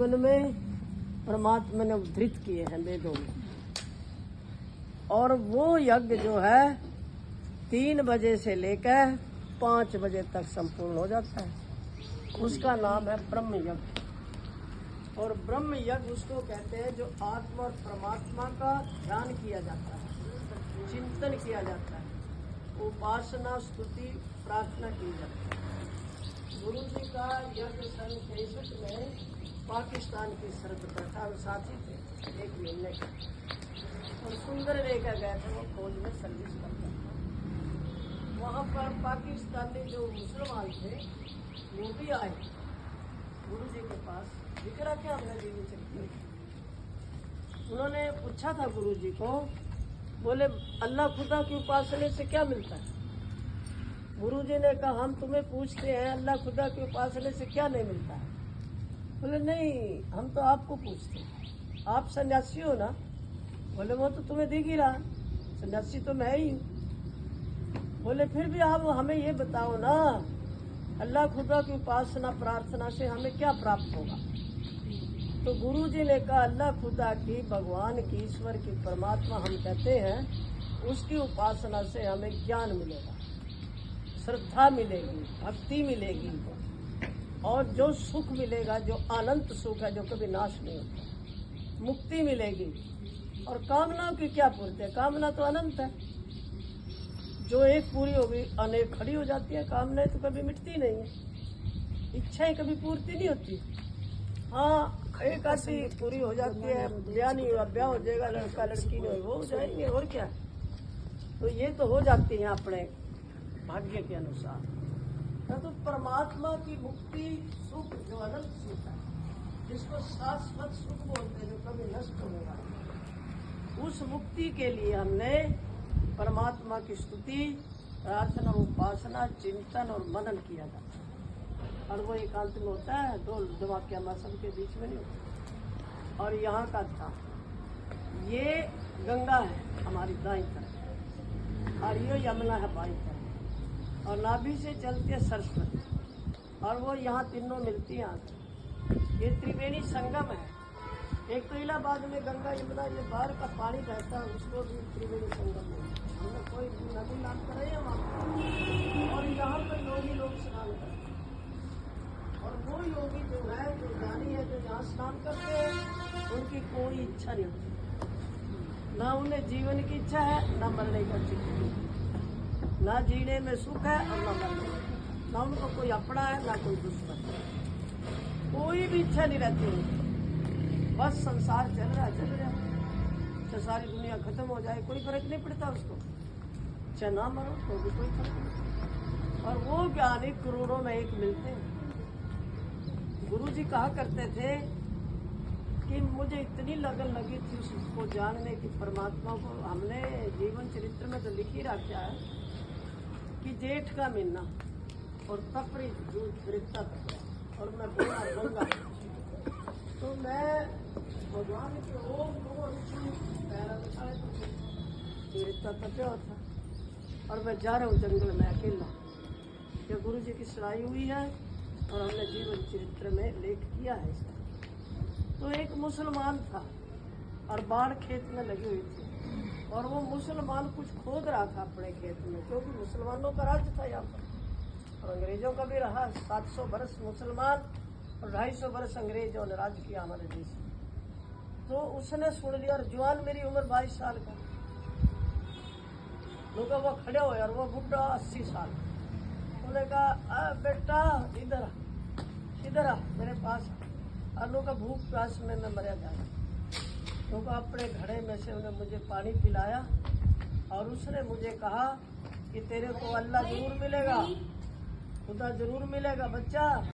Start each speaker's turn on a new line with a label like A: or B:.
A: जीवन में परमात्मा ने उद्धृत किए हैं वेदों में। और वो यज्ञ जो है 3 बजे से लेकर 5 बजे तक संपूर्ण हो जाता है। उसका नाम है ब्रह्म यज्ञ। और ब्रह्म यज्ञ उसको कहते हैं जो आत्मा और परमात्मा का ध्यान किया जाता है, चिंतन किया जाता है, उपासना स्तुति प्रार्थना की जाती है। गुरु जी का यज्ञ सन 63 में पाकिस्तान की सरहद पर था। साथी थे 1 महीने का, और सुंदर लेकर गए थे, वो फौज में सर्विस करता था। वहाँ पर पाकिस्तानी जो मुसलमान थे वो भी आए गुरु जी के पास। जिक्र क्या हमने जीवन चरित्र, उन्होंने पूछा था गुरु जी को, बोले अल्लाह खुदा की उपासना से क्या मिलता है? गुरु जी ने कहा हम तुम्हें पूछते हैं अल्लाह खुदा की उपासना से क्या नहीं मिलता है? बोले नहीं, हम तो आपको पूछते हैं, आप सन्यासी हो ना? बोले वो तो तुम्हें दिख ही रहा, सन्यासी तो मैं ही हूँ। बोले फिर भी आप हमें ये बताओ ना, अल्लाह खुदा की उपासना प्रार्थना से हमें क्या प्राप्त होगा? तो गुरु जी ने कहा अल्लाह खुदा की, भगवान की, ईश्वर की, परमात्मा हम कहते हैं, उसकी उपासना से हमें ज्ञान मिलेगा, श्रद्धा मिलेगी, भक्ति मिलेगी, और जो सुख मिलेगा, जो अनंत सुख है, जो कभी नाश नहीं होता, मुक्ति मिलेगी। और कामनाओं की क्या पूर्ति है? कामना तो अनंत है, जो एक पूरी होगी अनेक खड़ी हो जाती है। कामनाएं तो कभी मिटती नहीं है, इच्छाएं कभी पूर्ति नहीं होती। हाँ, एक आधी पूरी हो जाती है, ब्याह नहीं हुआ, ब्याह हो जाएगा, लड़का लड़की नहीं वो हो जाएंगे, और क्या। तो ये तो हो जाती है अपने भाग्य के अनुसार। तो परमात्मा की मुक्ति सुख, जो अनंत सुख है, जिसको शाश्वत सुख बोलते हैं, जो कभी नष्ट होने वाला, उस मुक्ति के लिए हमने परमात्मा की स्तुति प्रार्थना उपासना चिंतन और मनन किया जाता है। और वो एकांत में होता है, दो वाक्य मौसम के बीच में नहीं होता। और यहाँ का था, ये गंगा है हमारी दाईं तरफ, और ये यमुना है बाईं तरफ, और नाभि से चलती है सरस्वती, और वो यहाँ तीनों मिलती हैं। ये त्रिवेणी संगम है। एक तो इलाहाबाद में गंगा यमुना ये बाहर का पानी बहता है, उसको भी त्रिवेणी संगम में हमने कोई नदी नाम करे है वहाँ। और यहाँ पर योगी लोग स्नान करते हैं, और वो योगी जो है, जो ज्ञानी है, जो यहाँ स्नान करते हैं, उनकी कोई इच्छा नहीं होती। ना उन्हें जीवन की इच्छा है, ना मरने का चित्त, ना जीने में सुख है और ना मरने में। ना उनको कोई अपना है, ना कोई दुश्मन है, कोई भी इच्छा नहीं रहती उनकी। बस संसार चल रहा है, तो सारी दुनिया खत्म हो जाए, कोई फर्क नहीं पड़ता उसको, चाहे ना मरो तो भी कोई फर्क नहीं। और वो ज्ञानी करोड़ों में एक मिलते हैं। गुरु जी कहा करते थे कि मुझे इतनी लगन लगी थी उसको जानने की, परमात्मा को। हमने जीवन चरित्र में तो लिख ही रखा है कि जेठ का महीना और तपरी रिश्ता और मैं बोला गंगा, तो मैं भगवान के ओम रिश्ता तपया था, और मैं जा रहा हूँ जंगल में अकेला। ये गुरु जी की सुनाई हुई है और हमने जीवन चरित्र में लेख किया है इसका। तो एक मुसलमान था और बाढ़ खेत में लगी हुई थी, और वो मुसलमान कुछ खोद रहा था अपने खेत में, क्योंकि मुसलमानों का राज्य था यहाँ पर, और अंग्रेजों का भी रहा। 700 बरस मुसलमान और 250 बरस अंग्रेजों ने राज किया हमारे देश में। तो उसने सुन लिया, और जवान, मेरी उम्र 22 साल का, लोग वो खड़े हुए, और वो बुढ़ा 80 साल। उन्होंने कहा बेटा इधर आ मेरे पास। और लोग का भूख प्यास में मैं मरा जाऊँ। लोग अपने घड़े में से उन्हें मुझे पानी पिलाया, और उसने मुझे कहा कि तेरे को अल्लाह जरूर मिलेगा, खुदा जरूर मिलेगा बच्चा।